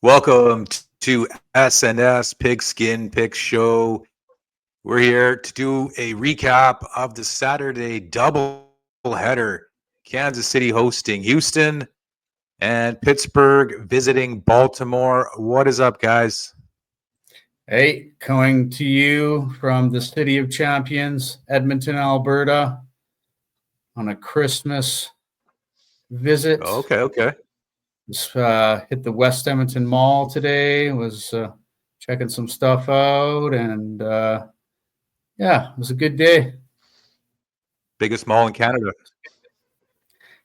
Welcome to S&S Pigskin Picks show. We're here to do a recap of the Saturday doubleheader. Kansas City hosting Houston and Pittsburgh visiting Baltimore. What is up, guys? Hey, coming to you from the City of Champions, Edmonton, Alberta, on a Christmas visit. Okay. Just hit the West Edmonton Mall today. Was checking some stuff out, and yeah, it was a good day. Biggest mall in Canada.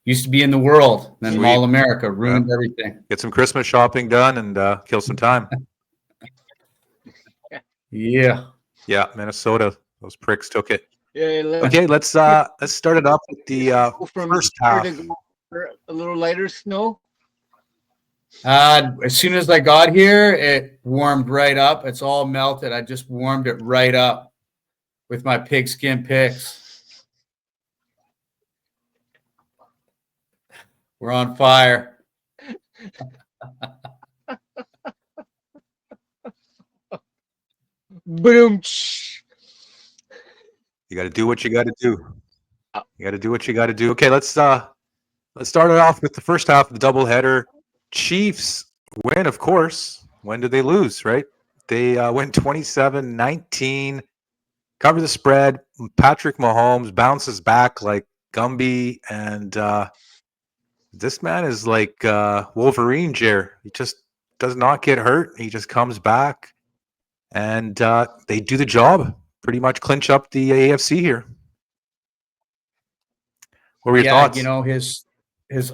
Used to be in the world, then Sweet. Mall America ruined everything. Get some Christmas shopping done and kill some time. Yeah, Minnesota. Those pricks took it. Yeah, Okay, let's start it up with the first half. A little lighter snow. as soon as I got here, it warmed right up. It's all melted. I just warmed it right up with my pigskin picks. We're on fire. Boom. You got to do what you got to do. You got to do what you got to do. Okay, let's start it off with the first half of the doubleheader. Chiefs win, of course. When did they lose, right? They win 27-19, cover the spread. Patrick Mahomes bounces back like Gumby, and this man is like Wolverine, Jer. He just does not get hurt. He just comes back, and they do the job. Pretty much clinch up the AFC here. What were your thoughts? You know, his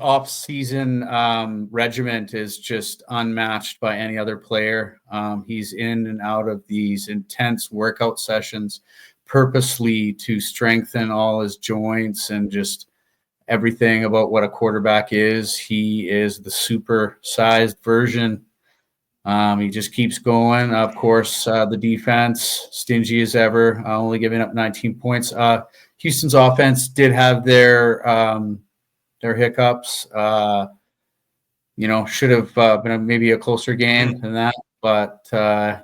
off-season regiment is just unmatched by any other player. He's in and out of these intense workout sessions purposely to strengthen all his joints and just everything about what a quarterback is. He is the super-sized version. He just keeps going. Of course, the defense, stingy as ever, only giving up 19 points. Houston's offense did have their hiccups. Should have been maybe a closer game than that. But, CJ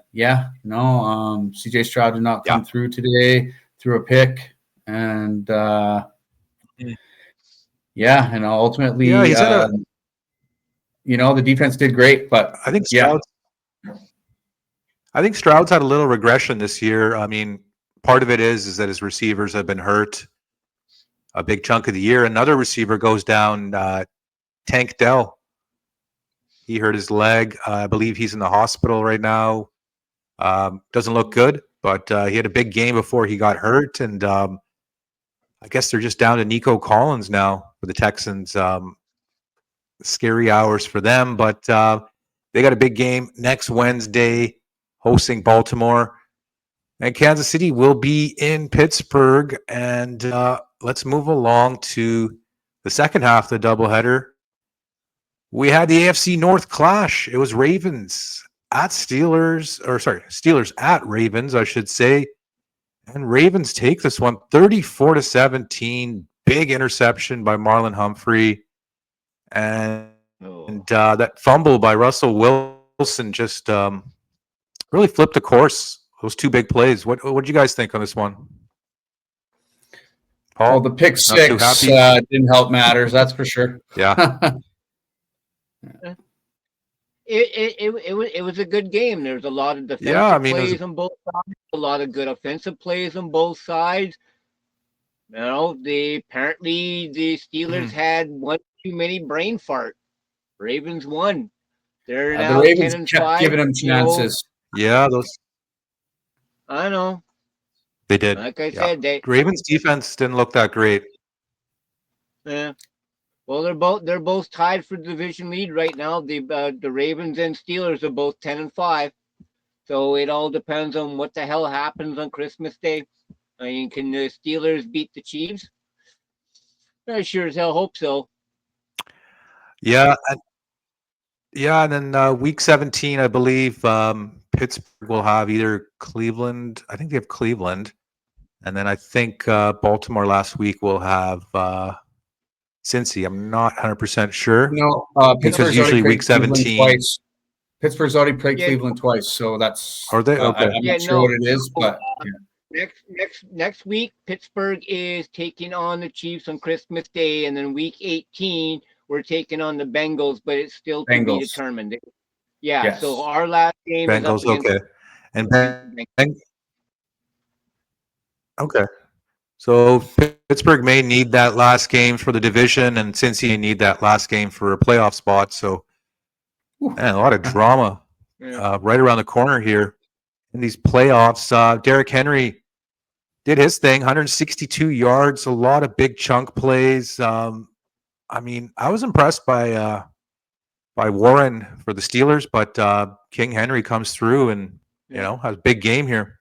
Stroud did not come through today, threw a pick. And, and ultimately, the defense did great. But I think Stroud's had a little regression this year. I mean, part of it is that his receivers have been hurt a big chunk of the year. Another receiver goes down, Tank Dell. He hurt his leg. I believe he's in the hospital right now. Doesn't look good, but he had a big game before he got hurt. And I guess they're just down to Nico Collins now for the Texans. Scary hours for them, but they got a big game next Wednesday hosting Baltimore. And Kansas City will be in Pittsburgh. And let's move along to the second half of the doubleheader. We had the AFC North clash. It was Ravens at Steelers at Ravens, I should say. And Ravens take this one 34-17. Big interception by Marlon Humphrey. And that fumble by Russell Wilson just really flipped the course. Those two big plays. What did you guys think on this one? Paul, well, the pick six didn't help matters, that's for sure. Yeah. It was a good game. There's a lot of defensive plays on both sides, a lot of good offensive plays on both sides. Apparently the Steelers had one too many brain fart. Ravens won. They're now the Ravens 10-5. Kept giving them chances. Yeah, those. I know. They did. Like I said, Ravens defense didn't look that great. Yeah. Well, they're both tied for division lead right now. The Ravens and Steelers are both 10-5. So it all depends on what the hell happens on Christmas Day. I mean, can the Steelers beat the Chiefs? I sure as hell hope so. Yeah. And then week 17, I believe Pittsburgh will have either Cleveland. I think they have Cleveland. And then I think Baltimore last week will have Cincy. I'm not 100% sure. No, because usually week 17. Pittsburgh's already played Yeah. Cleveland twice, so that's. Are they? Okay. I'm not sure what it is, but Next week, Pittsburgh is taking on the Chiefs on Christmas Day, and then week 18 we're taking on the Bengals, but it's still to be Bengals. determined. Yeah, Yes. so our last game is up Bengals. against Okay. And the Bengals. okay. So Pittsburgh may need that last game for the division, and Cincy need that last game for a playoff spot. So, man, a lot of drama right around the corner here in these playoffs. Derrick Henry did his thing, 162 yards, a lot of big chunk plays. I mean, I was impressed by Warren for the Steelers, but King Henry comes through and has a big game here.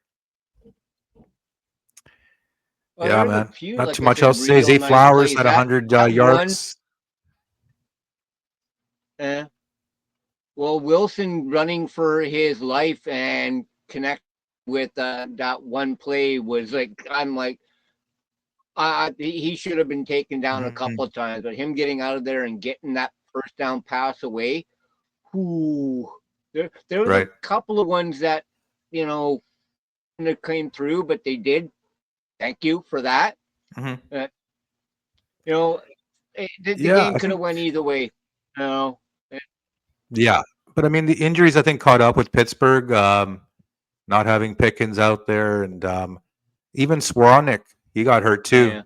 Well, Yeah, there's a man. few, Not like too I much said, else to say. real Zay nice Flowers plays. had That 100 one, yards. well, Wilson running for his life and connect with that one play was like, I'm like, he should have been taken down a couple of times, but him getting out of there and getting that first down pass away, there was Right. a couple of ones that came through, but they did. Thank you for that. The game could have went either way. Yeah, but I mean, the injuries I think caught up with Pittsburgh, not having Pickens out there, and even Swarnick, he got hurt too. Yeah.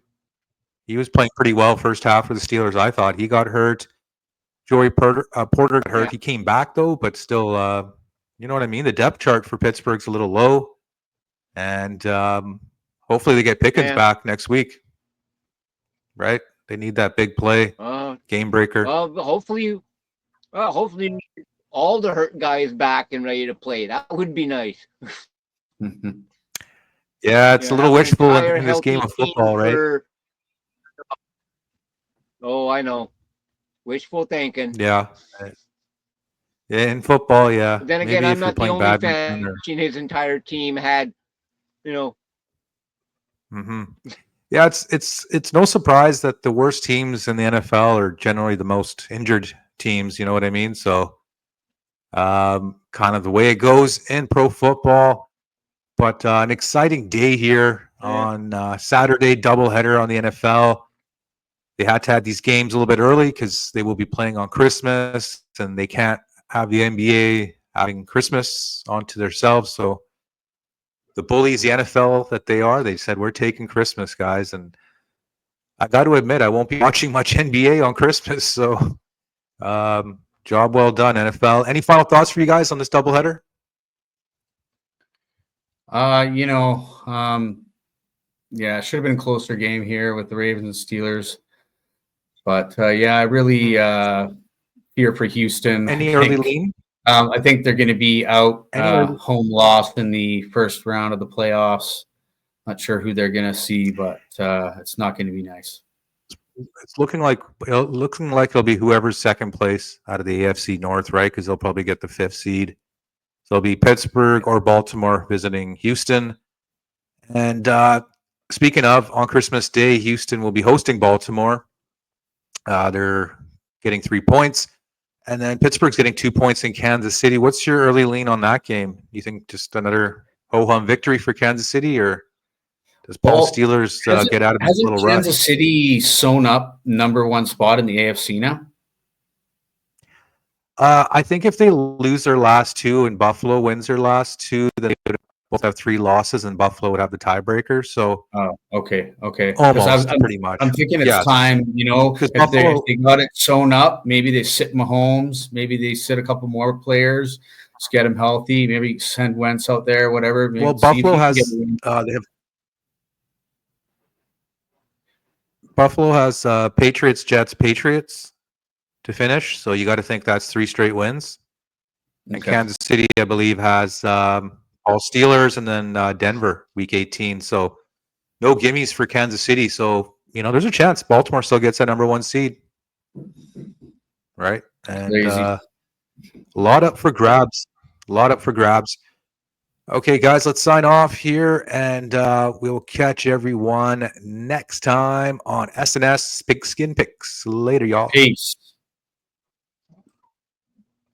He was playing pretty well first half for the Steelers. I thought he got hurt. Joey Porter got hurt. Yeah. He came back though, but still, you know what I mean. The depth chart for Pittsburgh's a little low, and hopefully they get Pickens back next week. Right? They need that big play, game breaker. Well, hopefully all the hurt guys back and ready to play. That would be nice. Yeah, it's a little wishful in this game of football, right? Oh, I know. Wishful thinking. Yeah. Yeah, in football, yeah. But then again, maybe I'm if you're not the playing only badminton fan watching his entire team had, Yeah, it's no surprise that the worst teams in the NFL are generally the most injured teams, you know what I mean? So kind of the way it goes in pro football. But an exciting day here on Saturday, doubleheader on the NFL. They had to have these games a little bit early because they will be playing on Christmas, and they can't have the NBA having Christmas onto themselves. So the bullies, the NFL that they are, they said, we're taking Christmas, guys. And I got to admit, I won't be watching much NBA on Christmas. So job well done, NFL. Any final thoughts for you guys on this doubleheader? Yeah, it should have been a closer game here with the Ravens and Steelers. But I really fear for Houston. Any early lean? I think they're going to be out home loss in the first round of the playoffs. Not sure who they're going to see, but it's not going to be nice. It's looking like it'll be whoever's second place out of the AFC North, right? Because they'll probably get the 5th seed. So it'll be Pittsburgh or Baltimore visiting Houston. And speaking of, on Christmas Day, Houston will be hosting Baltimore. They're getting 3 points. And then Pittsburgh's getting 2 points in Kansas City. What's your early lean on that game? You think just another ho-hum victory for Kansas City, or does Paul Steelers get out of this little rut? Kansas City sewn up number 1 spot in the AFC now? I think if they lose their last 2 and Buffalo wins their last 2, then they would both have 3 losses and Buffalo would have the tiebreaker. So, okay. Almost, pretty much. I'm thinking it's time, if they got it sewn up, maybe they sit Mahomes, maybe they sit a couple more players, just get them healthy, maybe send Wentz out there, whatever. Well, Buffalo has Patriots, Jets, Patriots to finish. So you got to think that's 3 straight wins. And Kansas City, I believe, has all Steelers and then Denver week 18. So no gimmies for Kansas City. So, there's a chance Baltimore still gets that number 1 seed. Right? And a lot up for grabs. Okay, guys, let's sign off here, and we'll catch everyone next time on S&S Pigskin Picks. Later, y'all. Peace.